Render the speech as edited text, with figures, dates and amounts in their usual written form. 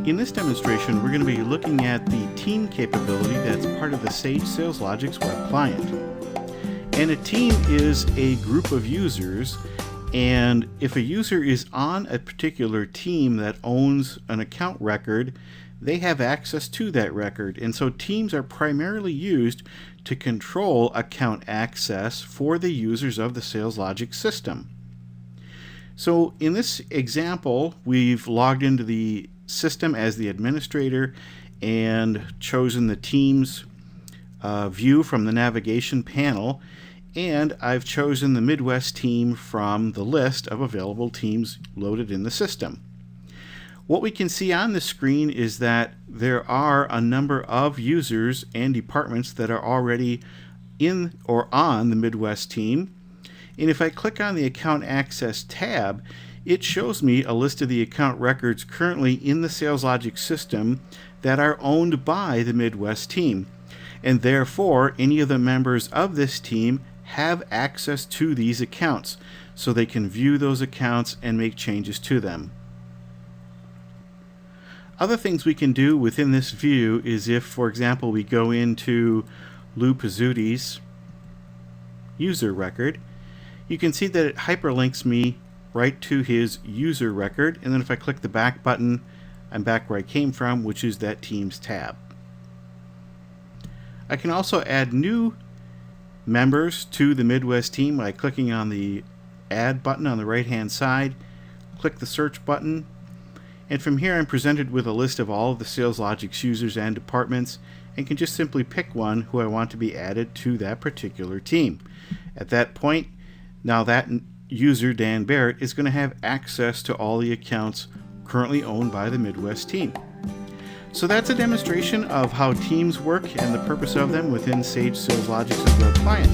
In this demonstration, we're going to be looking at the team capability that's part of the Sage SalesLogix web client. And a team is a group of users, and if a user is on a particular team that owns an account record, they have access to that record. And so teams are primarily used to control account access for the users of the SalesLogix system. So in this example, we've logged into the system as the administrator and chosen the team's view from the navigation panel, and I've chosen the Midwest team from the list of available teams loaded in the system. What we can see on the screen is that there are a number of users and departments that are already in or on the Midwest team. And if I click on the Account Access tab, it shows me a list of the account records currently in the SalesLogix system that are owned by the Midwest team. And therefore, any of the members of this team have access to these accounts, so they can view those accounts and make changes to them. Other things we can do within this view is if, for example, we go into Lou Pizzuti's user record, you can see that it hyperlinks me right to his user record, and then if I click the back button, I'm back where I came from, which is that Teams tab. I can also add new members to the Midwest team by clicking on the Add button on the right hand side, click the Search button, and from here I'm presented with a list of all of the SalesLogix users and departments, and can just simply pick one who I want to be added to that particular team. At that point, now that user, Dan Barrett, is going to have access to all the accounts currently owned by the Midwest team. So that's a demonstration of how teams work and the purpose of them within Sage SalesLogix's web client.